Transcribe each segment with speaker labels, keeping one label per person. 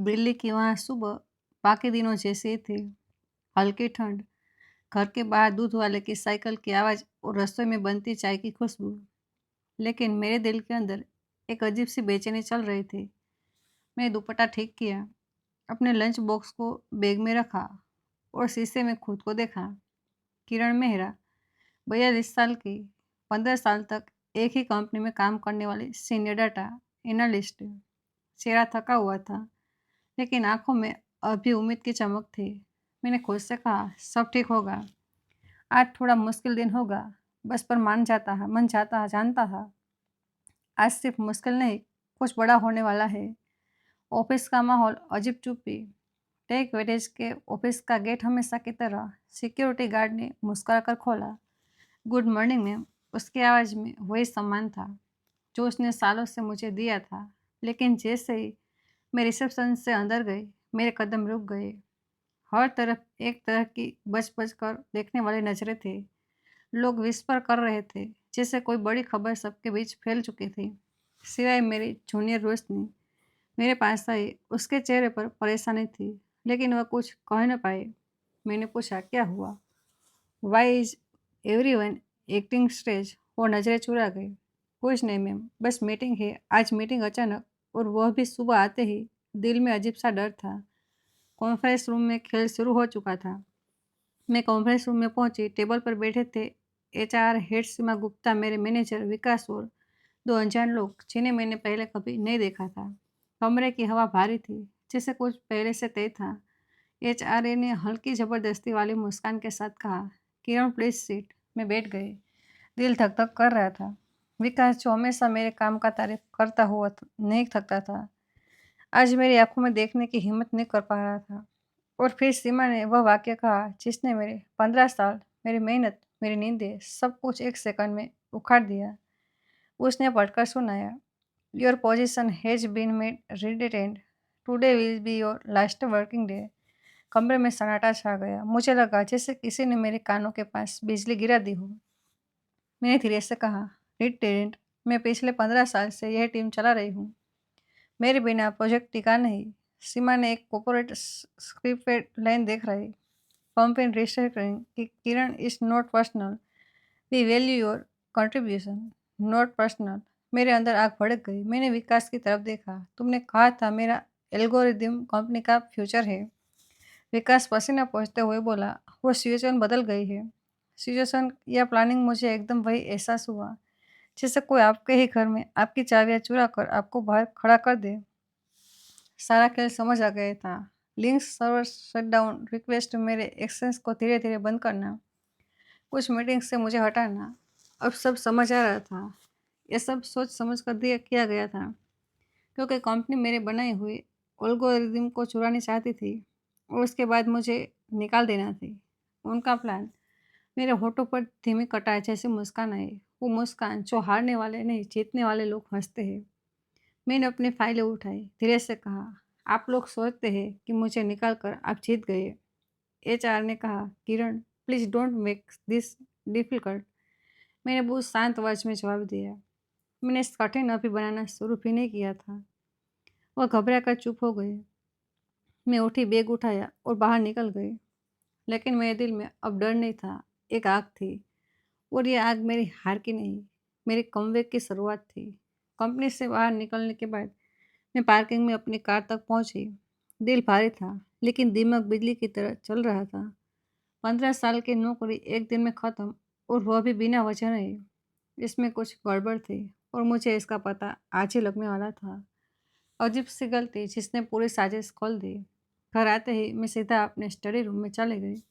Speaker 1: दिल्ली की वहाँ सुबह बाकी दिनों जैसे ही थी। हल्की ठंड, घर के बाहर दूध वाले की साइकिल की आवाज़ और रसोई में बनती चाय की खुशबू। लेकिन मेरे दिल के अंदर एक अजीब सी बेचैनी चल रही थी। मैंने दुपट्टा ठीक किया, अपने लंच बॉक्स को बैग में रखा और शीशे में खुद को देखा। किरण मेहरा, 42 साल की, 15 साल तक एक ही कंपनी में काम करने वाली सीनियर डाटा एनालिस्ट। चेहरा थका हुआ था, लेकिन आंखों में अभी उम्मीद की चमक थी। मैंने खुद से कहा, सब ठीक होगा। आज थोड़ा मुश्किल दिन होगा, बस पर मान जाता है, मन जाता जानता था। आज सिर्फ मुश्किल नहीं, कुछ बड़ा होने वाला है। ऑफिस का माहौल अजीब चुप्पी। टेक वेटेज के ऑफिस का गेट हमेशा की तरह सिक्योरिटी गार्ड ने मुस्कुराकर खोला। Good morning ma'am. उसकी आवाज़ में वही सम्मान था जो उसने सालों से मुझे दिया था। लेकिन जैसे ही मैं रिसेप्शन से अंदर गई, मेरे कदम रुक गए। हर तरफ एक तरह की बच बच कर देखने वाली नजरें थे। लोग विस्पर कर रहे थे, जैसे कोई बड़ी खबर सबके बीच फैल चुकी थी। सिवाय मेरी जूनियर रोशनी मेरे पास आई। उसके चेहरे पर परेशानी थी, लेकिन वह कुछ कह न पाए। मैंने पूछा, क्या हुआ? Why is everyone acting strange? वो नजरें चुरा गई। कुछ नहीं मैम, बस मीटिंग है। आज मीटिंग अचानक, और वह भी सुबह आते ही। दिल में अजीब सा डर था। कॉन्फ्रेंस रूम में खेल शुरू हो चुका था। मैं कॉन्फ्रेंस रूम में पहुंची। टेबल पर बैठे थे एचआर हेड सीमा गुप्ता, मेरे मैनेजर विकास और दो अनजान लोग जिन्हें मैंने पहले कभी नहीं देखा था। कमरे की हवा भारी थी, जैसे कुछ पहले से तय था। एचआरए ने हल्की जबरदस्ती वाली मुस्कान के साथ कहा, किरण प्लीज सीट। मैं बैठ गई। दिल धक धक कर रहा था। विकास, जो हमेशा मेरे काम का तारीफ करता हुआ नहीं थकता था, आज मेरी आंखों में देखने की हिम्मत नहीं कर पा रहा था। और फिर सीमा ने वह वाक्य कहा जिसने मेरे 15 साल, मेरी मेहनत, मेरी नींदें, सब कुछ एक सेकंड में उखाड़ दिया। उसने पढ़कर सुनाया, your position has been made redundant. Today will be your last working day. कमरे में सन्नाटा छा गया। मुझे लगा जैसे किसी ने मेरे कानों के पास बिजली गिरा दी हो। मैंने धीरे से कहा, रिडेंडेंट? मैं पिछले 15 साल से यह टीम चला रही हूँ। मेरे बिना प्रोजेक्ट टिका नहीं। सीमा ने एक कॉर्पोरेट स्क्रिप्टेड लाइन देख रही। कंपेन रिस्ट्रिक्टिंग कि Kiran is not personal, we value your contribution, not personal. मेरे अंदर आग भड़क गई। मैंने विकास की तरफ देखा। तुमने कहा था मेरा एल्गोरिदम कंपनी का फ्यूचर है। विकास पसीना पोंछते हुए बोला, वो सिचुएशन बदल गई है। सिचुएशन या प्लानिंग? मुझे एकदम वही एहसास हुआ जैसे कोई आपके ही घर में आपकी चाबियां चुरा कर आपको बाहर खड़ा कर दे। सारा खेल समझ आ गया था। लिंक्स सर्वर शटडाउन रिक्वेस्ट, मेरे एक्सेस को धीरे धीरे बंद करना, कुछ मीटिंग से मुझे हटाना। अब सब समझ आ रहा था। ये सब सोच समझ कर दिया किया गया था, क्योंकि कंपनी मेरे बनाई हुई एल्गोरिदम को चुरानी चाहती थी और उसके बाद मुझे निकाल देना थी। उनका प्लान। मेरे होठों पर धीमी कटाई जैसी मुस्कान आई। वो मुस्कान जो हारने वाले नहीं, जीतने वाले लोग हंसते हैं। मैंने अपनी फाइलें उठाई, धीरे से कहा, आप लोग सोचते हैं कि मुझे निकाल कर आप जीत गए। एचआर ने कहा, Kiran please don't make this difficult. मैंने बहुत शांत आवाज में जवाब दिया। मैंने इस कठिन अभी बनाना शुरू भी नहीं किया था। वह घबरा कर चुप हो गए। मैं उठी, बैग उठाया और बाहर निकल गई। लेकिन मेरे दिल में अब डर नहीं था, एक आग थी। और ये आग मेरी हार की नहीं, मेरी कमबैक की शुरुआत थी। कंपनी से बाहर निकलने के बाद मैं पार्किंग में अपनी कार तक पहुंची। दिल भारी था, लेकिन दिमाग बिजली की तरह चल रहा था। 15 साल की नौकरी एक दिन में खत्म, और वह भी बिना वजह नहीं। इसमें कुछ गड़बड़ थी, और मुझे इसका पता आज ही लगने वाला था। अजीब सी गलती जिसने पूरी साजिश खोल दी। घर आते ही मैं सीधा अपने स्टडी रूम में चली गई।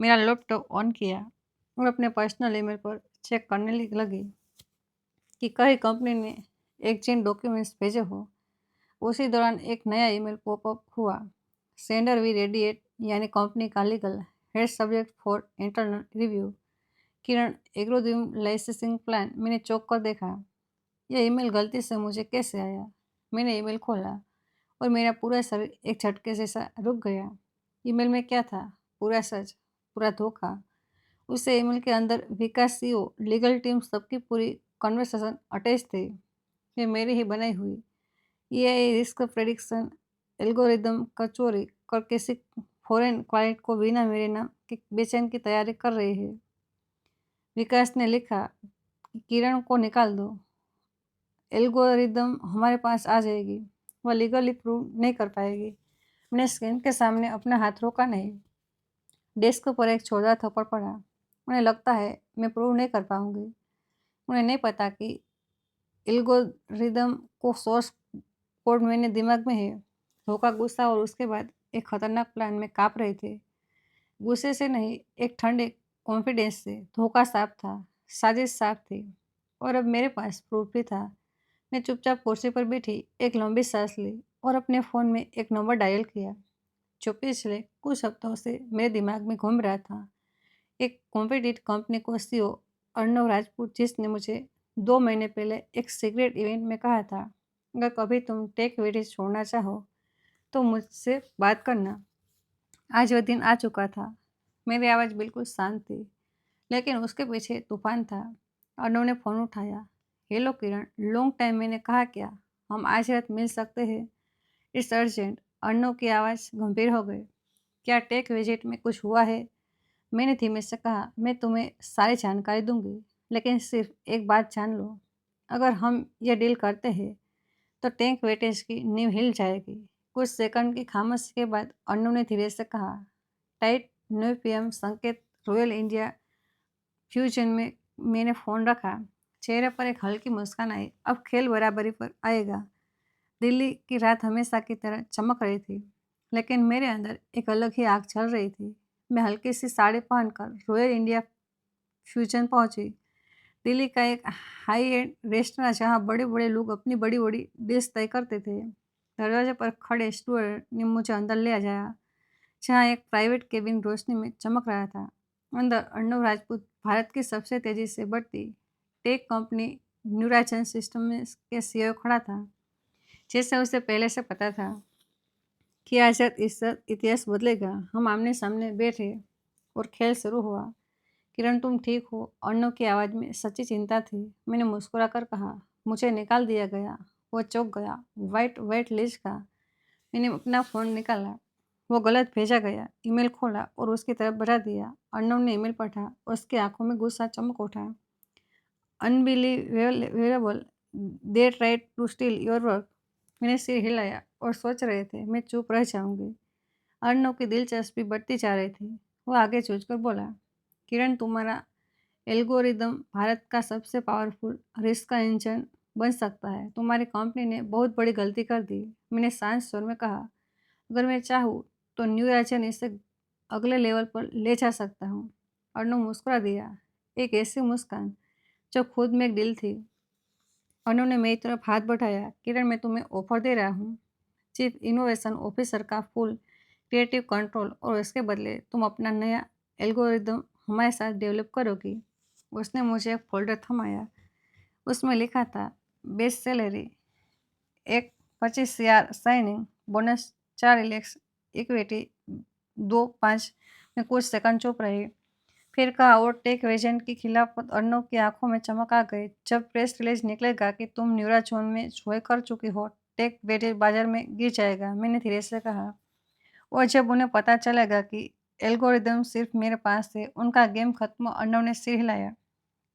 Speaker 1: मेरा लैपटॉप ऑन किया और अपने पर्सनल ईमेल पर चेक करने लगी कि कहीं कंपनी ने एक्सचेंज डॉक्यूमेंट्स भेजे हो। उसी दौरान एक नया ईमेल पॉपअप हुआ। सेंडर वी रेडिएट, यानी कंपनी का legal head subject for internal review, Kiran algorithm licensing plan. मैंने चौंक कर देखा, यह ईमेल गलती से मुझे कैसे आया? मैंने ईमेल खोला और मेरा पूरा शरीर एक झटके जैसा रुक गया। ईमेल में क्या था? पूरा सच, पूरा धोखा। उसे ईमेल के अंदर विकास सीईओ, लीगल टीम, सबकी पूरी कन्वर्सेशन अटैच थी। ये मेरी ही बनाई हुई एआई रिस्क प्रेडिक्शन एल्गोरिदम का चोरी कर किसी फॉरेन क्लाइंट को बिना मेरे नाम के बेचैन की तैयारी कर रही है। विकास ने लिखा, किरण को निकाल दो, एल्गोरिदम हमारे पास आ जाएगी, वह लीगली प्रूव नहीं कर पाएगी। मैंने स्क्रीन के सामने अपना हाथ रोका नहीं। डेस्क पर एक छोटा थप्पड़ पड़ा। उन्हें लगता है मैं प्रूव नहीं कर पाऊंगी। उन्हें नहीं पता कि एल्गोरिदम को सोर्स कोड मेरे दिमाग में है। धोखा, गुस्सा और उसके बाद एक खतरनाक प्लान में काँप रहे थे। गुस्से से नहीं, एक ठंडे कॉन्फिडेंस से। धोखा साफ था, साजिश साफ थी, और अब मेरे पास प्रूफ भी था। मैं चुपचाप कुर्सी पर बैठी एक लंबी सांस ली और अपने फ़ोन में एक नंबर डायल किया जो पिछले कुछ हफ्तों से मेरे दिमाग में घूम रहा था। एक कॉम्पिटिटिव कंपनी को सीईओ अर्णव राजपूत, जिसने मुझे 2 महीने पहले एक सीक्रेट इवेंट में कहा था, अगर कभी तुम टेक वेटेज छोड़ना चाहो तो मुझसे बात करना। आज वह दिन आ चुका था। मेरी आवाज़ बिल्कुल शांत थी, लेकिन उसके पीछे तूफान था। अर्णव ने फ़ोन उठाया। हेलो किरण, लॉन्ग टाइम, मैंने कहा क्या हम आज रात मिल सकते हैं? It's urgent. अर्णव की आवाज़ गंभीर हो गई। क्या टेक विजिट में कुछ हुआ है? मैंने धीमे से कहा, मैं तुम्हें सारी जानकारी दूंगी, लेकिन सिर्फ एक बात जान लो, अगर हम ये डील करते हैं तो टेक वेटेज की नींव हिल जाएगी। कुछ सेकंड की खामोशी के बाद अर्णव ने धीरे से कहा, टाइट 9 PM संकेत, रॉयल इंडिया फ्यूजन में। मैंने फ़ोन रखा। चेहरे पर एक हल्की मुस्कान आई। अब खेल बराबरी पर आएगा। दिल्ली की रात हमेशा की तरह चमक रही थी, लेकिन मेरे अंदर एक अलग ही आग चल रही थी। मैं हल्की सी साड़ी पहनकर रॉयल इंडिया फ्यूजन पहुंची। दिल्ली का एक हाई एंड रेस्टोरेंट जहां बड़े बड़े लोग अपनी बड़ी बड़ी डिश तय करते थे। दरवाजे पर खड़े स्टूअर्ड ने मुझे अंदर ले जाया, जहाँ एक प्राइवेट केबिन रोशनी में चमक रहा था। अंदर अर्णव राजपूत, भारत की सबसे तेजी से बढ़ती टेक कंपनी न्यूराचन सिस्टम के सीईओ खड़ा था। जैसे उसे पहले से पता था कि आज रात इतिहास बदलेगा। हम आमने सामने बैठे और खेल शुरू हुआ। किरण, तुम ठीक हो? अर्णव की आवाज़ में सच्ची चिंता थी। मैंने मुस्कुराकर कहा, मुझे निकाल दिया गया। वो चौंक गया। वाइट वेट लिस्ट का। मैंने अपना फ़ोन निकाला। वो गलत भेजा गया। ईमेल खोला और उसकी तरफ बढ़ा दिया। अर्णव ने ईमेल पढ़ा। उसकी आंखों में गुस्सा चमक उठा। Unbelievable, they tried to steal your work. मैंने सिर हिलाया और सोच रहे थे मैं चुप रह जाऊंगी। अर्णव की दिलचस्पी बढ़ती जा रही थी। वो आगे झुककर बोला, किरण, तुम्हारा एल्गोरिदम भारत का सबसे पावरफुल रिस्क का इंजन बन सकता है। तुम्हारी कंपनी ने बहुत बड़ी गलती कर दी। मैंने शांत स्वर में कहा, अगर मैं चाहूँ तो न्यू एजन इसे अगले लेवल पर ले जा सकता हूँ। अर्णव मुस्कुरा दिया, एक ऐसी मुस्कान जो खुद में एक दिल थी। उन्होंने मेरी तरफ हाथ बढ़ाया। किरण, मैं तुम्हें ऑफर दे रहा हूँ, चीफ इनोवेशन ऑफिसर का फुल क्रिएटिव कंट्रोल, और इसके बदले तुम अपना नया एल्गोरिदम हमारे साथ डेवलप करोगी। उसने मुझे एक फोल्डर थमाया। उसमें लिखा था, बेस्ट सैलरी, एक 25,000 साइनिंग बोनस, 4 इलेक्स इक्विटी, 2-5। में कुछ सेकंड चुप रही, फिर कहा, और टेक वेजेंट की खिलाफत। अर्णव की आंखों में चमक आ गई। जब प्रेस रिलीज निकलेगा कि तुम न्यूराजोन में जोए कर चुकी हो, टेक वेटेज बाजार में गिर जाएगा। मैंने धीरे से कहा, और जब उन्हें पता चलेगा कि एल्गोरिदम सिर्फ मेरे पास है, उनका गेम खत्म। अर्णव ने सिर हिलाया।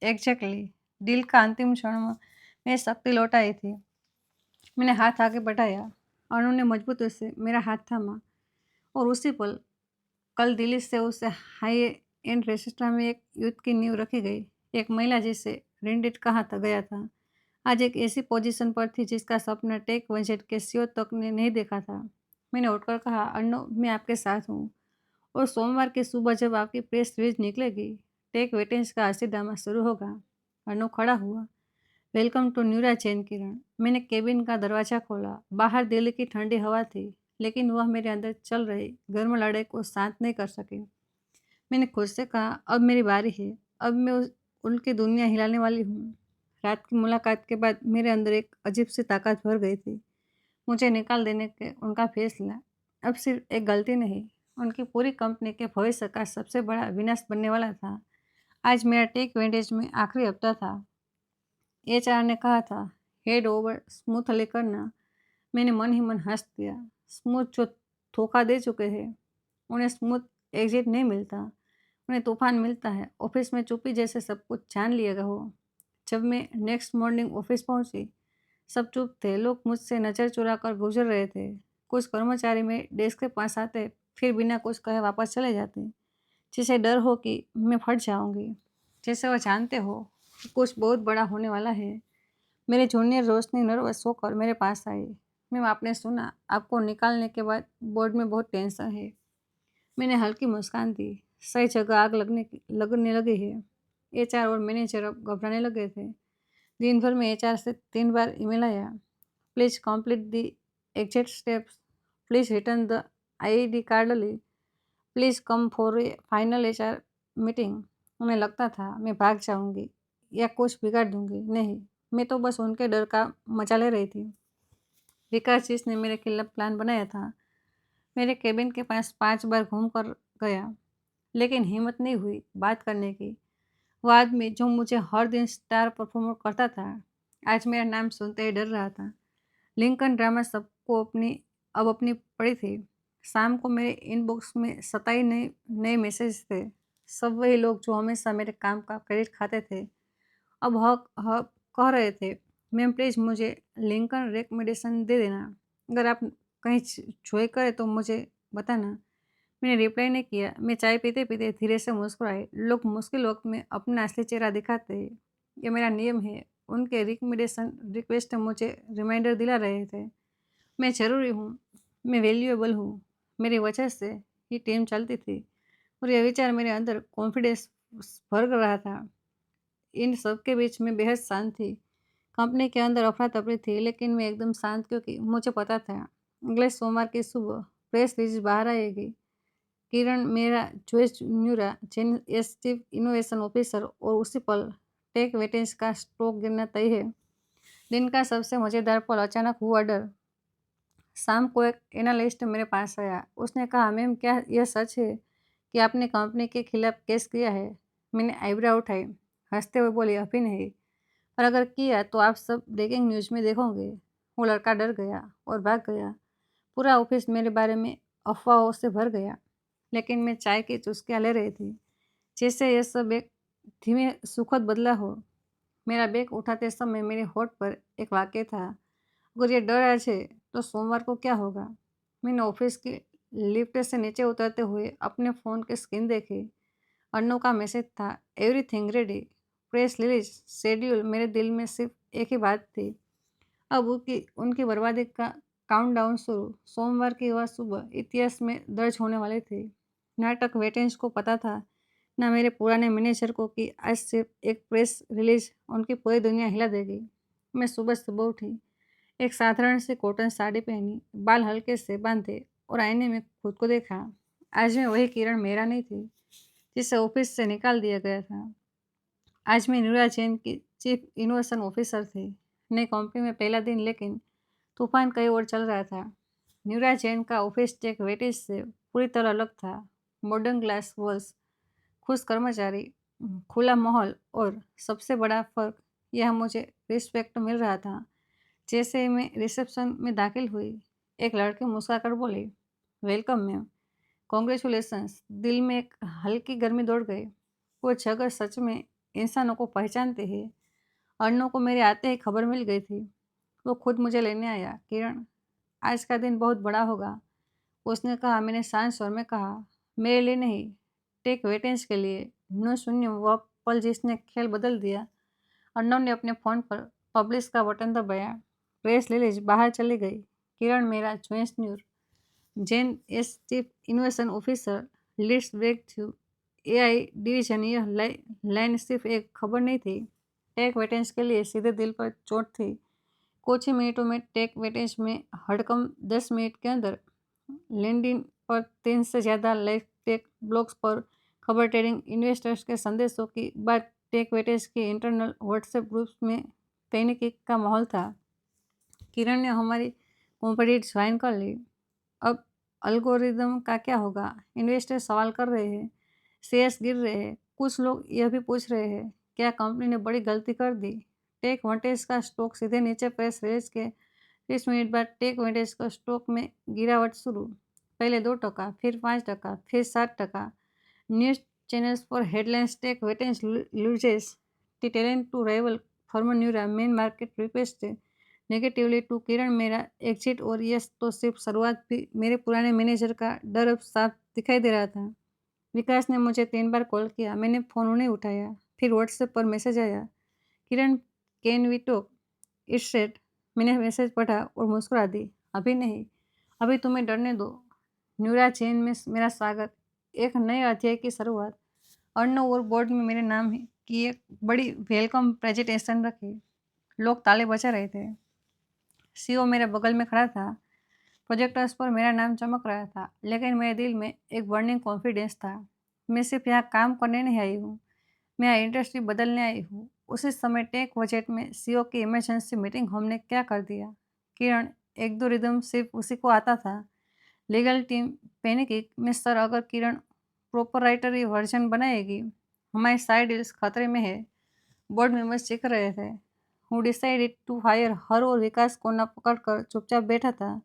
Speaker 1: एग्जैक्टली। डील का अंतिम क्षण में मैं शक्ति लौट आई थी। मैंने हाथ आगे बढ़ाया। अर्णव ने मजबूती से मेरा हाथ थामा, और उसी पल कल दिल्ली से उसे हाई एंड रेस्टोरेंट में एक युद्ध की नींव रखी गई। एक महिला जिसे रेंडेड कहा था गया था, आज एक ऐसी पोजीशन पर थी जिसका सपना टेक बजट के सीईओ तक ने नहीं देखा था। मैंने उठकर कहा, अर्णव, मैं आपके साथ हूँ, और सोमवार की सुबह जब आपकी प्रेस रिलीज निकलेगी, टेक वेटेंस का असली ड्रामा शुरू होगा। अर्णव खड़ा हुआ। वेलकम टू न्यूरा चैन, किरण। मैंने केबिन का दरवाज़ा खोला। बाहर दिल्ली की ठंडी हवा थी, लेकिन वह मेरे अंदर चल रही गर्म लड़ाई को शांत नहीं कर सकी। मैंने खुद से कहा, अब मेरी बारी है। अब मैं उनकी दुनिया हिलाने वाली हूँ। रात की मुलाकात के बाद मेरे अंदर एक अजीब सी ताकत भर गई थी। मुझे निकाल देने के उनका फैसला अब सिर्फ एक गलती नहीं, उनकी पूरी कंपनी के भविष्य का सबसे बड़ा विनाश बनने वाला था। आज मेरा टेक वेंटेज में आखिरी हफ्ता था। एचआर ने कहा था, हेड ओवर स्मूथली करना। मैंने मन ही मन हंस दिया। स्मूथ जो धोखा दे चुके हैं उन्हें स्मूथ एग्जिट नहीं मिलता, उन्हें तूफान मिलता है। ऑफिस में चुप्पी जैसे सब कुछ जान लिया हो। जब मैं नेक्स्ट मॉर्निंग ऑफिस पहुंची, सब चुप थे। लोग मुझसे नज़र चुरा कर गुजर रहे थे। कुछ कर्मचारी मेरे डेस्क के पास आते, फिर बिना कुछ कहे वापस चले जाते, जिसे डर हो कि मैं फट जाऊंगी, जैसे वह जानते हो कि कुछ बहुत बड़ा होने वाला है। मेरे जूनियर रोशनी नर्वस होकर मेरे पास आई। मैम, आपने सुना, आपको निकालने के बाद बोर्ड में बहुत टेंशन है। मैंने हल्की मुस्कान दी। सही जगह आग लगने लगी है। एचआर और मैनेजर अब घबराने लगे थे। दिन भर में एचआर से 3 बार ईमेल आया। Please complete the exact steps, please return the ID card early, please come for A final HR meeting. उन्हें लगता था मैं भाग जाऊंगी या कुछ बिगाड़ दूंगी। नहीं, मैं तो बस उनके डर का मजा ले रही थी। विकास जिसने मेरे खिलाफ प्लान बनाया था, मेरे केबिन के पास 5 बार घूम कर गया, लेकिन हिम्मत नहीं हुई बात करने की। वो आदमी जो मुझे हर दिन स्टार परफॉर्मर करता था, आज मेरा नाम सुनते ही डर रहा था। लिंकन ड्रामा सबको अब अपनी पड़ी थी। शाम को मेरे इनबॉक्स में 27 नए नए मैसेज थे। सब वही लोग जो हमेशा मेरे काम का क्रेडिट खाते थे, अब हक हक कह रहे थे, मैम प्लीज़ मुझे लिंकन रिकमेंडेशन दे देना। अगर आप कहीं जोए करे तो मुझे बताना। मैंने रिप्लाई नहीं किया। मैं चाय पीते पीते धीरे से मुस्कुराई। लोग मुश्किल वक्त में अपना असली चेहरा दिखाते हैं, ये मेरा नियम है। उनके रिकमेंडेशन रिक्वेस्ट मुझे रिमाइंडर दिला रहे थे, मैं ज़रूरी हूँ, मैं वैल्यूएबल हूँ। मेरी वजह से ही टीम चलती थी, और यह विचार मेरे अंदर कॉन्फिडेंस भर रहा था। इन सब के बीच में बेहद शांत थी। कंपनी के अंदर अफरा-तफरी थी, लेकिन मैं एकदम शांत, क्योंकि मुझे पता था अगले सोमवार की सुबह प्रेस रिलीज बाहर आएगी। किरण Mehra Joy's Neura chain S chief innovation officer, और उसी पल टेक वेटेंस का स्टॉक गिरना तय है। दिन का सबसे मज़ेदार पल अचानक हुआ डर। शाम को एक एनालिस्ट मेरे पास आया। उसने कहा, मैम क्या यह सच है कि आपने कंपनी के खिलाफ केस किया है? मैंने आईब्रो उठाई, हंसते हुए बोली, अभी नहीं, और अगर किया तो आप सब ब्रेकिंग न्यूज़ में देखोगे। वो लड़का डर गया और भाग गया। पूरा ऑफिस मेरे बारे में अफवाहों से भर गया, लेकिन मैं चाय की चुस्कियाँ ले रही थी, जैसे यह सब एक धीमे सुखद बदला हो। मेरा बैग उठाते समय मेरे होठ पर एक वाक्य था, अगर ये डर आज है तो सोमवार को क्या होगा। मैंने ऑफिस की लिफ्ट से नीचे उतरते हुए अपने फ़ोन की स्क्रीन देखी। अन्नू का मैसेज था, everything ready, press release schedule. मेरे दिल में सिर्फ एक ही बात थी, अब उनकी उनकी बर्बादी का काउंटडाउन शुरू। सोमवार की वह सुबह इतिहास में दर्ज होने वाली थी। नाटक वेटेंस को पता था, ना मेरे पुराने मैनेजर को, कि आज सिर्फ एक प्रेस रिलीज उनकी पूरी दुनिया हिला देगी। मैं सुबह सुबह उठी, एक साधारण सी कॉटन साड़ी पहनी, बाल हल्के से बांधे, और आईने में खुद को देखा। आज मैं वही किरण मेहरा नहीं थी जिसे ऑफिस से निकाल दिया गया था। आज मैं न्यूरा जैन की चीफ इनोवेशन ऑफिसर थी। नई कंपनी में पहला दिन, लेकिन तूफान कई ओर चल रहा था। न्यूरा जैन का ऑफिस टेक वेटेज से पूरी तरह अलग था। मॉडर्न ग्लास वॉल्स, खुश कर्मचारी, खुला माहौल, और सबसे बड़ा फ़र्क यह, मुझे रिस्पेक्ट मिल रहा था। जैसे ही मैं रिसेप्शन में दाखिल हुई, एक लड़की मुस्कुराकर बोली, वेलकम मैम, कॉन्ग्रेचुलेशंस। दिल में एक हल्की गर्मी दौड़ गई। वो जगह सच में इंसानों को पहचानती है। अर्नव को मेरे आते ही खबर मिल गई थी। वो खुद मुझे लेने आया। किरण, आज का दिन बहुत बड़ा होगा, उसने कहा। मैंने शांत स्वर में कहा, मेरे लिए नहीं, टेक वेटेंस के लिए। नो शून्य वह पल जिसने खेल बदल दिया। अर्नव ने अपने फ़ोन पर पब्लिश का बटन दबाया। प्रेस रिलीज बाहर चली गई। किरण मेरा जोइस Neura Jain as chief innovation officer leads breakthrough AI division. यह लाइन सिर्फ एक खबर नहीं थी, टेक वेटेंस के लिए सीधे दिल पर चोट थी। कुछ ही मिनटों में टेक वेटेंस में हड़कम 10 मिनट के अंदर लिंक्डइन पर 3 से ज़्यादा लाइव टेक ब्लॉग्स पर खबर, ट्रेडिंग, इन्वेस्टर्स के संदेशों की बात, टेक वेटेंस के इंटरनल व्हाट्सएप ग्रुप्स में पैनिक का माहौल था। किरण ने हमारी कॉम्पिटिट ज्वाइन कर ली। अब अल्गोरिदम का क्या होगा? इन्वेस्टर सवाल कर रहे हैं, शेयर्स गिर रहे हैं। कुछ लोग यह भी पूछ रहे हैं, क्या कंपनी ने बड़ी गलती कर दी? टेक वेटेंस का स्टॉक सीधे नीचे प्रेस रिलीज के 30 मिनट बाद टेक वेंटेज का स्टॉक में गिरावट शुरू। पहले 2%, फिर 5%, फिर 7%। न्यूज चैनल्स पर headlines tech veterans loses the talent to rival former Neura main market request negatively to Kiran मेरा एग्जिट। और यस तो सिर्फ शुरुआत भी। मेरे पुराने मैनेजर का डर अब साफ दिखाई दे रहा था। विकास ने मुझे 3 बार कॉल किया, मैंने फ़ोन नहीं उठाया। फिर व्हाट्सएप पर मैसेज आया, Kiran can we talk it's set. मैंने मैसेज पढ़ा और मुस्कुरा दी, अभी नहीं, अभी तुम्हें डरने दो। न्यूरा चेन में मेरा स्वागत, एक नए अध्याय की शुरुआत। अर्नव और बोर्ड में मेरे नाम की एक बड़ी वेलकम प्रेजेंटेशन रखी। लोग ताले बजा रहे थे। सीईओ मेरे बगल में खड़ा था। प्रोजेक्टर्स पर मेरा नाम चमक रहा था, लेकिन मेरे दिल में एक बर्निंग कॉन्फिडेंस था। मैं सिर्फ यहाँ काम करने नहीं आई हूँ, मैं यहाँ इंडस्ट्री बदलने आई हूँ। उसी समय टेक बजट में सीईओ की इमरजेंसी मीटिंग हमने क्या कर दिया। किरण, एक दो रिदम सिर्फ उसी को आता था। लीगल टीम पैनिक में, सर अगर किरण प्रोपराइटरी वर्जन बनाएगी, हमारी साइड डील्स खतरे में है। बोर्ड मेंबर्स चीख रहे थे। हु डिसाइडेड टू हायर हर। और विकास कोना पकड़कर चुपचाप बैठा था।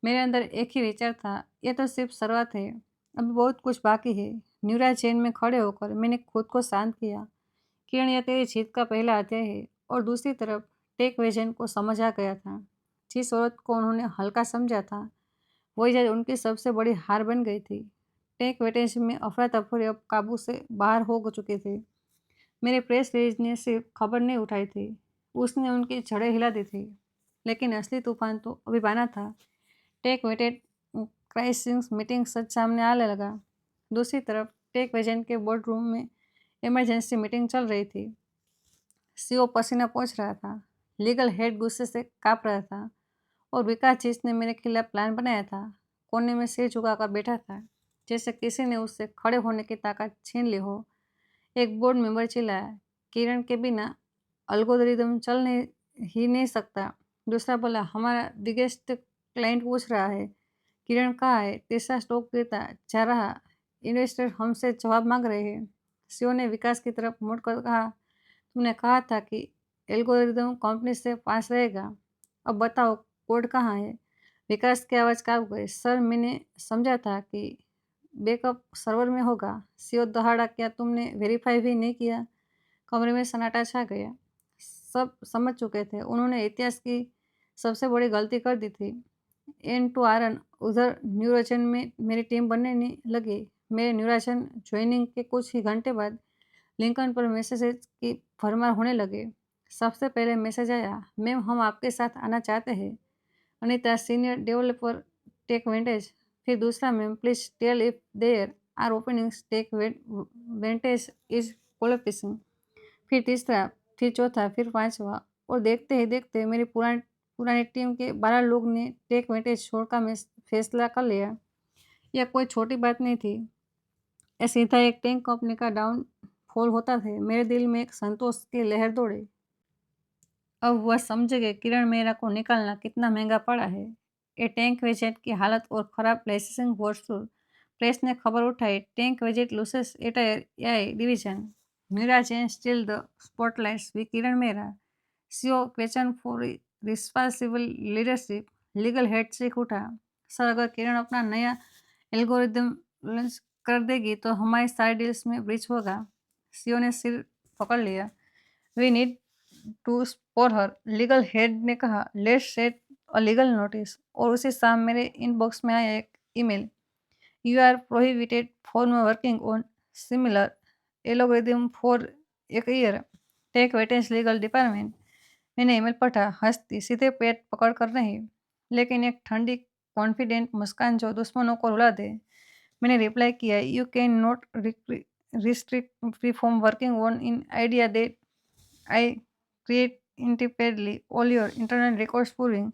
Speaker 1: मेरे अंदर एक ही विचार था, यह तो सिर्फ शुरुआत है, अभी बहुत कुछ बाकी है। न्यूरा चेन में खड़े होकर मैंने खुद को शांत किया। किरण, यह तेरी जीत का पहला अध्याय है। और दूसरी तरफ टेक विजन को समझ आ गया था। जिस औरत को उन्होंने हल्का समझा था, वही आज उनकी सबसे बड़ी हार बन गई थी। टेक वेटेज में अफरा तफरी अब काबू से बाहर हो चुकी थी। मेरे प्रेस रिलीज ने सिर्फ खबर नहीं उठाई थी, उसने उनकी जड़ें हिला दी थी। लेकिन असली तूफान तो अभी बना था। टेक वेटेड क्राइसिस मीटिंग सच सामने आने लगा। दूसरी तरफ टेक विजन के बोर्ड रूम में इमरजेंसी मीटिंग चल रही थी। सीईओ पसीना पोंछ रहा था, लीगल हेड गुस्से से काँप रहा था, और विकास जिसने मेरे खिलाफ प्लान बनाया था, कोने में सिर झुकाकर बैठा था, जैसे किसी ने उससे खड़े होने की ताकत छीन ली हो। एक बोर्ड मेंबर चिल्लाया, किरण के बिना एल्गोरिदम चल नहीं ही नहीं सकता। दूसरा बोला, हमारा बिगेस्ट क्लाइंट पूछ रहा है, किरण कहाँ है। तीसरा स्टॉक गिरता जा रहा, इन्वेस्टर हमसे जवाब मांग रहे हैं। सीईओ ने विकास की तरफ मुड़कर कहा, तुमने कहा था कि एल्गोरिदम कंपनी से पास रहेगा, अब बताओ कोड कहाँ है। विकास की आवाज़ काँप गई, सर मैंने समझा था कि बैकअप सर्वर में होगा। सीईओ दहाड़ा, क्या तुमने वेरीफाई भी नहीं किया। कमरे में सन्नाटा छा गया। सब समझ चुके थे, उन्होंने इतिहास की सबसे बड़ी गलती कर दी थी। एन टू आरन उधर न्यूरोजन में मेरी टीम बनने नहीं लगी। मेरे न्यूरोजन ज्वाइनिंग के कुछ ही घंटे बाद लिंकन पर मैसेजेस की भरमार होने लगे। सबसे पहले मैसेज आया, मैम हम आपके साथ आना चाहते हैं, Anita senior developer tech vantage. फिर दूसरा, ma'am please tell if there are openings tech vantage is collapsing. फिर तीसरा, फिर चौथा, फिर पांचवा। और देखते ही देखते मेरी पुरानी पुरानी टीम के 12 लोग ने टेक वेंटेज छोड़कर में फैसला कर लिया। यह कोई छोटी बात नहीं थी, यह सीधा एक टैंक कंपनी का डाउनफॉल होता था। मेरे दिल में एक संतोष की लहर दौड़ी। अब वह समझ गए किरण मेहरा को निकालना कितना महंगा पड़ा है। ये टैंक वेजेट की हालत और खराब लाइसेंसिंग वर्सूल। प्रेस ने खबर उठाई, टैंक वेजेट loses entire division, Meera Jain still the spotlights v Kiran Mehra. CEO question for responsible leadership. Legal head चीख उठा, सर अगर किरण अपना नया एल्गोरिदम लॉन्च कर देगी तो हमारी सारी डील्स में ब्रीच होगा। सीईओ ने सिर पकड़ लिया, we need to spot her. Legal head ने कहा, let's set a legal notice. और उसी शाम मेरे इनबॉक्स में आया एक email, you are prohibited from working on similar algorithm for एक year, tech vantage legal department. मैंने ईमेल पढ़ा, हंसती, सीधे पेट पकड़ कर नहीं, लेकिन एक ठंडी कॉन्फिडेंट मुस्कान जो दुश्मनों को रुला दे। मैंने रिप्लाई किया, you can not restrict free from working on in idea that I create independently all your internal records proving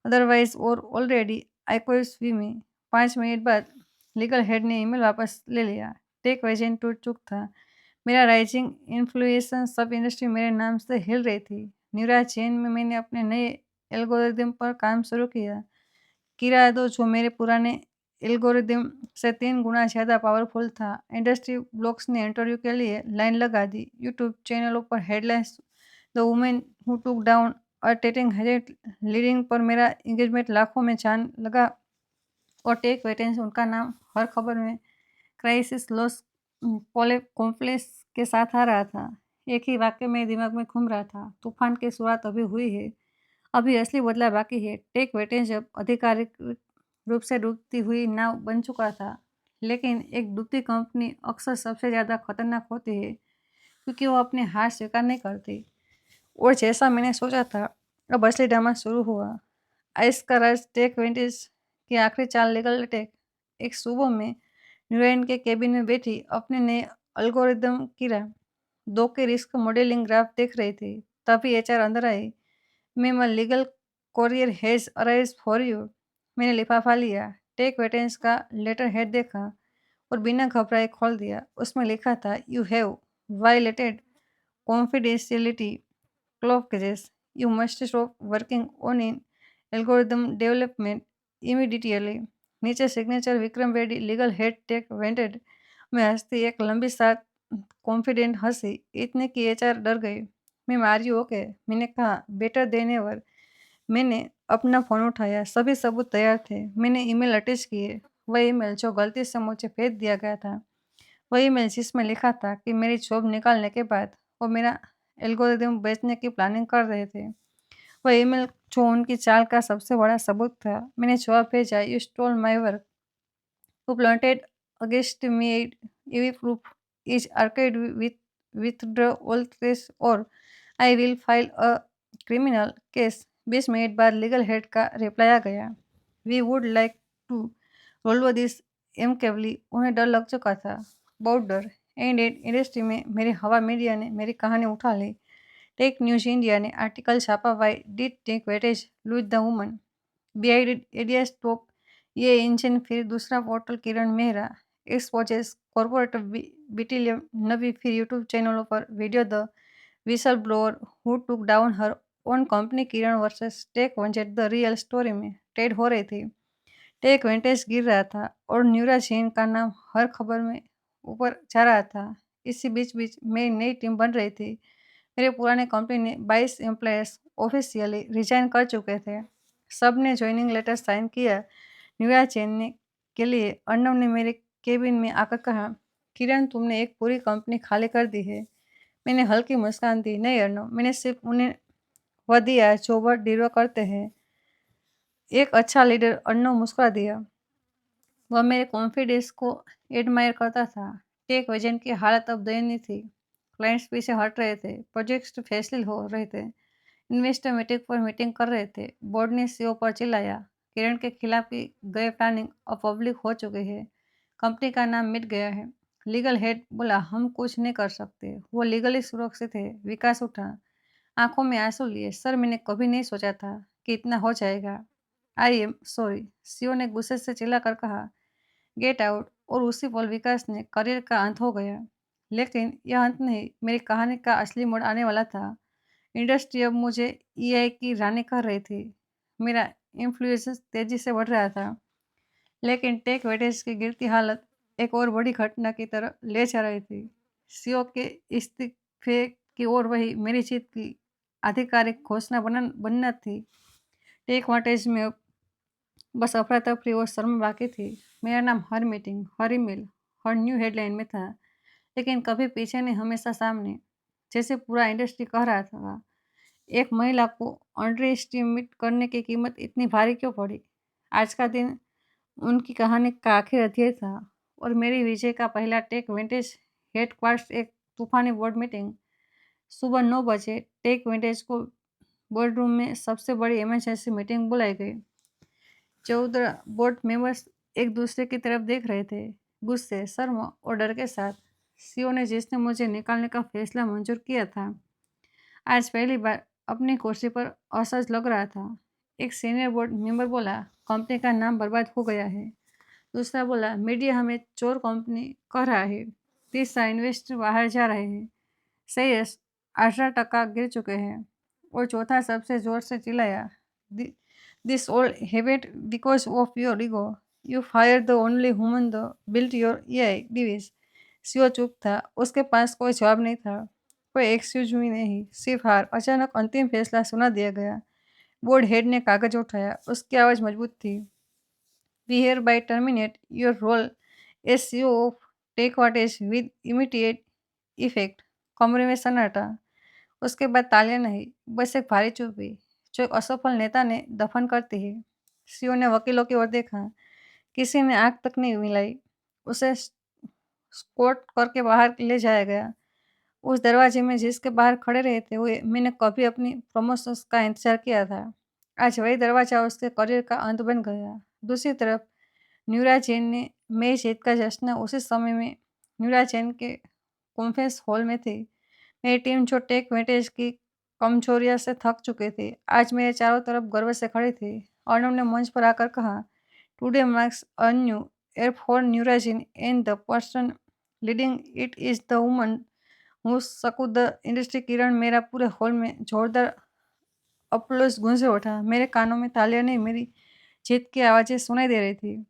Speaker 1: otherwise or already acquires with me। 5 minute बाद लीगल हेड ने ईमेल वापस ले लिया। टेक वेजेंट टूट चुक था। मेरा राइजिंग इन्फ्लुएंस सब इंडस्ट्री मेरे नाम से हिल रही थी। न्यूरा चेन में मैंने अपने नए एल्गोरिदम पर काम शुरू किया। किरादो जो मेरे पुराने एल्गोरिदम से 3 गुना ज़्यादा पावरफुल था। इंडस्ट्री ब्लॉग्स ने इंटरव्यू के लिए लाइन लगा दी। यूट्यूब चैनलों पर headlines, the women who took down और टेटिंग हेडेड लीडिंग पर मेरा एंगेजमेंट लाखों में जान लगा और टेक वेटेंस उनका नाम हर खबर में क्राइसिस लॉस पोले कॉम्प्लेक्स के साथ आ रहा था। एक ही वाक्य मेरे दिमाग में घूम रहा था, तूफान की शुरुआत अभी हुई है, अभी असली बदलाव बाकी है। टेक वेटेंस जब आधिकारिक रूप से डूबती हुई नाव बन चुका था, लेकिन एक डूबती कंपनी अक्सर सबसे ज़्यादा खतरनाक होती है क्योंकि वो अपने हार स्वीकार नहीं करती। और जैसा मैंने सोचा था, अब असली ड्रामा शुरू हुआ। आइस का राज टेक वेंटेज की आखिरी चाल लीगल अटैक। एक सुबह में न्यूरैन के केबिन में बैठी अपने नए अल्गोरिदम की दो के रिस्क मॉडलिंग ग्राफ देख रही थी, तभी एचआर अंदर आई। Ma'am, legal courier has arrived for you. मैंने लिफाफा लिया, टेक वेटेंस का लेटर हेड देखा और बिना घबराए खोल दिया। उसमें लिखा था, you have violated confidentiality clauses, you must stop working on in algorithm development immediately. नीचे सिग्नेचर विक्रम बेडी, लीगल हेड टेक वेंटेड। मैं हंसती, एक लंबी साथ कॉन्फिडेंट हंसी, इतने कि एचआर डर गई। मैं मारी ओके, मैंने कहा, बेटर देन एवर। मैंने अपना फ़ोन उठाया, सभी सबूत तैयार थे। मैंने ईमेल अटैच किए, वह ईमेल जो गलती से मुझे भेज दिया गया था, वह ईमेल जिसमें लिखा था कि मेरी जॉब निकालने के बाद वो मेरा एल्गोरिदम बेचने की प्लानिंग कर रहे थे। वह ईमेल जो उनकी चाल का सबसे बड़ा सबूत था। मैंने जवाब भेजा, you stole my work, you plotted against me, every proof is archived withdraw all trace और I will file a criminal case. 20 minute बाद लीगल हेड का रिप्लाई आ गया, वी वुड लाइक टू रोल्व दिस एमकेवली। उन्हें डर लग चुका था, बहुत डर। एंड इंडस्ट्री में मेरे हवा मीडिया ने मेरी कहानी उठा ली। टेक न्यूज़ इंडिया ने आर्टिकल छापा, why did tech vantage lose the woman behind idea stop. ये इंजन। फिर दूसरा portal Kiran Mehra exposes corporate betrayal now. फिर यूट्यूब चैनलों पर video the whistle blower who took down her own company Kiran versus tech vantage the real story में trend हो रही थी। टेक वेंटेज गिर रहा था और न्यूरा जैन का नाम हर खबर में ऊपर जा रहा था। इसी बीच बीच मेरी नई टीम बन रही थी। मेरे पुराने कंपनी ने 22 एम्प्लॉयर्स ऑफिशियली रिजाइन कर चुके थे। सब ने ज्वाइनिंग लेटर साइन किया। न्यूरा जैन ने के लिए अर्णव ने मेरे केबिन में आकर कहा, किरण, तुमने एक पूरी कंपनी खाली कर दी है। मैंने हल्की मुस्कान दी, नहीं अर्णव, मैंने सिर्फ उन्हें वह दिया जो वह डिलीवर करते हैं। एक अच्छा लीडर, अर्णव मुस्कुरा दिया। वह मेरे कॉन्फिडेंस को एडमायर करता था। टेक वेजेंट की हालत अब दयनीय थी। क्लाइंट्स पीछे हट रहे थे, प्रोजेक्ट्स फैसले हो रहे थे, इन्वेस्टर मीटिंग पर मीटिंग कर रहे थे। बोर्ड ने सीईओ पर चिल्लाया, किरण के खिलाफ की गए प्लानिंग अब पब्लिक हो चुकी है, कंपनी का नाम मिट गया है। लीगल हेड बोला, हम कुछ नहीं कर सकते, वो लीगली सुरक्षित है। विकास उठा, आंखों में आंसू लिए, सर, मैंने कभी नहीं सोचा था कि इतना हो जाएगा। आई एम सॉरी, सीईओ ने गुस्से से चिल्लाकर कहा, गेट आउट। और उसी पल विकास ने करियर का अंत हो गया। लेकिन यह अंत नहीं, मेरी कहानी का असली मोड़ आने वाला था। इंडस्ट्री अब मुझे ईआई की रानी कह रही थी। मेरा इन्फ्लुएंस तेजी से बढ़ रहा था, लेकिन टेक वेटेज की गिरती हालत एक और बड़ी घटना की तरह ले जा रही थी। सीईओ के इस्तीफे की ओर वही मेरी जीत की आधिकारिक घोषणा बनना थी। टेक वेटेज में अब बस अफरा तफरी और शर्म बाकी थी। मेरा नाम हर मीटिंग, हर ईमेल, हर न्यू हेडलाइन में था, लेकिन कभी पीछे नहीं, हमेशा सामने। जैसे पूरा इंडस्ट्री कह रहा था, एक महिला को अंडर एस्टिमेट करने की कीमत इतनी भारी क्यों पड़ी। आज का दिन उनकी कहानी का आखिरी अध्याय था और मेरी विजय का पहला टेक विंटेज हेडक्वार्टर्स एक तूफानी बोर्ड मीटिंग। सुबह 9 बजे टेक विंटेज को बोर्ड रूम में सबसे बड़ी इमरजेंसी मीटिंग बुलाई गई। 14 बोर्ड मेंबर्स एक दूसरे की तरफ देख रहे थे, गुस्से, शर्म और डर के साथ। सीईओ ने, जिसने मुझे निकालने का फैसला मंजूर किया था, आज पहली बार अपनी कुर्सी पर असहज लग रहा था। एक सीनियर बोर्ड मेंबर बोला, कंपनी का नाम बर्बाद हो गया है। दूसरा बोला, मीडिया हमें चोर कंपनी कह रहा है। तीसरा, इन्वेस्टर बाहर जा रहे हैं, शेयर्स 18% गिर चुके हैं। और चौथा सबसे जोर से चिल्लाया, this all happened because of your ego, you fire the only human the built your AI device. CEO चुप था, उसके पास कोई जवाब नहीं था। कोई एक्सक्यूज मी नहीं, सिर्फ हार। अचानक अंतिम फैसला सुना दिया गया। बोर्ड हेड ने कागज उठाया। उसकी आवाज़ मजबूत थी। We hereby terminate your role as CEO of Tech What with immediate effect. कमरे में सन्नाटा। उसके बाद तालियां नहीं, बस एक भारी चुप्पी, जो एक असफल नेता ने दफन करती है। सीईओ ने वकीलों की ओर देखा। किसी ने आंख तक नहीं मिलाई। उसे स्कॉट करके बाहर ले जाया गया। उस दरवाजे में जिसके बाहर खड़े रहते हुए मैंने कभी अपनी प्रमोशंस का इंतजार किया था, आज वही दरवाजा उसके करियर का अंत बन गया। दूसरी तरफ न्यूरा जैन ने मैं जीत का जश्न उसी समय में न्यूरा जैन के कॉन्फ्रेंस हॉल में थी। मेरी टीम जो टेक वेटेज की कमजोरियां से थक चुके थे, आज मेरे चारों तरफ गर्व से खड़े थे। अर्णव ने मंच पर आकर कहा, today marks a new era for Neuragen and the person leading it is the woman who shook the industry. Kiran. मेरा पूरे हॉल में जोरदार अप्लॉज गूंजे उठा। मेरे कानों में तालियां नहीं, मेरी जीत की आवाज़ें सुनाई दे रही थी।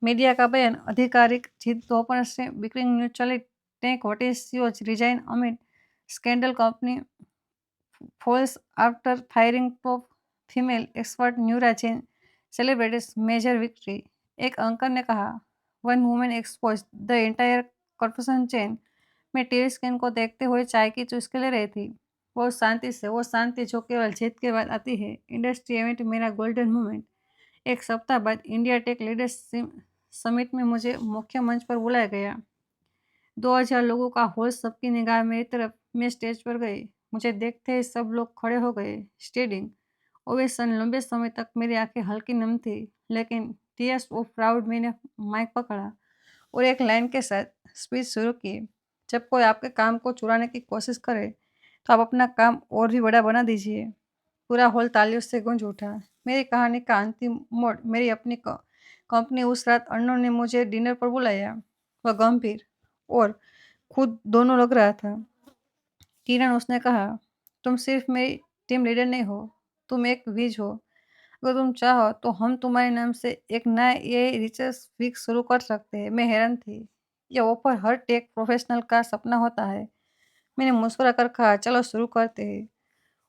Speaker 1: मीडिया का बयान, आधिकारिक जीत दोपहर से ब्रेकिंग न्यूज चली। Tech What CEO resign amid scandal. Company falls after firing top female expert Neura Jain celebrates major victory. एक एंकर ने कहा, one women expose the entire corruption chain. मैं टीवी स्क्रीन को देखते हुए चाय की चुस्की ले रही थी। वो शांति जो केवल जीत के बाद आती है। इंडस्ट्री इवेंट, मेरा गोल्डन मोमेंट। एक सप्ताह बाद इंडिया टेक लीडर्स समिट में मुझे मुख्य मंच पर बुलाया गया। 2000 लोगों का हॉल, सबकी निगाह मेरी तरफ। मैं स्टेज पर गई। मुझे देखते ही सब लोग खड़े हो गए। Standing ovation. लंबे समय तक मेरी आंखें हल्की नम थी, लेकिन टीयर्स ऑफ प्राउड। मैंने माइक पकड़ा और एक लाइन के साथ स्पीच शुरू की। जब कोई आपके काम को चुराने की कोशिश करे, तो आप अपना काम और भी बड़ा बना दीजिए। पूरा हॉल तालियों से गूंज उठा। मेरी कहानी का अंतिम मोड़, मेरी अपनी कंपनी। उस रात अर्णव ने मुझे डिनर पर बुलाया। वह गंभीर और खुद दोनों लग रहा था। किरण, उसने कहा, तुम सिर्फ मेरी टीम लीडर नहीं हो, तुम एक विज हो। अगर तुम चाहो तो हम तुम्हारे नाम से एक नया ये रिसर्च वीक शुरू कर सकते हैं। मैं हैरान थी। यह ऑफर हर टेक प्रोफेशनल का सपना होता है। मैंने मुस्कुरा कर कहा, चलो शुरू करते हैं।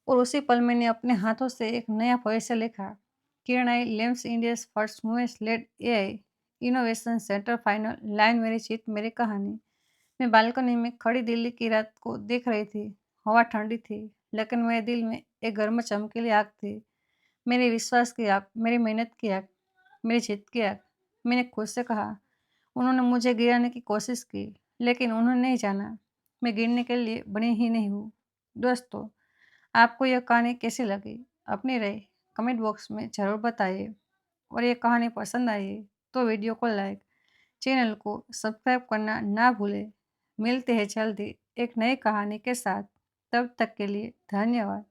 Speaker 1: और उसी पल मैंने अपने हाथों से एक नया भविष्य लिखा। Kiran AI labs India first मूवेस्ट led AI innovation centre. Final line, मेरी जीत, मेरी कहानी। मैं बालकनी में खड़ी दिल्ली की रात को देख रही थी। हवा ठंडी थी, लेकिन मेरे दिल में एक गर्म चमकीली आग थी। मेरे विश्वास की आग, मेरी मेहनत की आग, मेरी जीत की आग। मैंने खुद से कहा, उन्होंने मुझे गिराने की कोशिश की, लेकिन उन्होंने नहीं जाना मैं गिरने के लिए बनी ही नहीं हूँ। दोस्तों, आपको यह कहानी कैसी लगी? अपनी राय कमेंट बॉक्स में ज़रूर बताइए। और ये कहानी पसंद आई तो वीडियो को लाइक, चैनल को सब्सक्राइब करना ना भूलें। मिलते हैं जल्दी एक नई कहानी के साथ। तब तक के लिए धन्यवाद।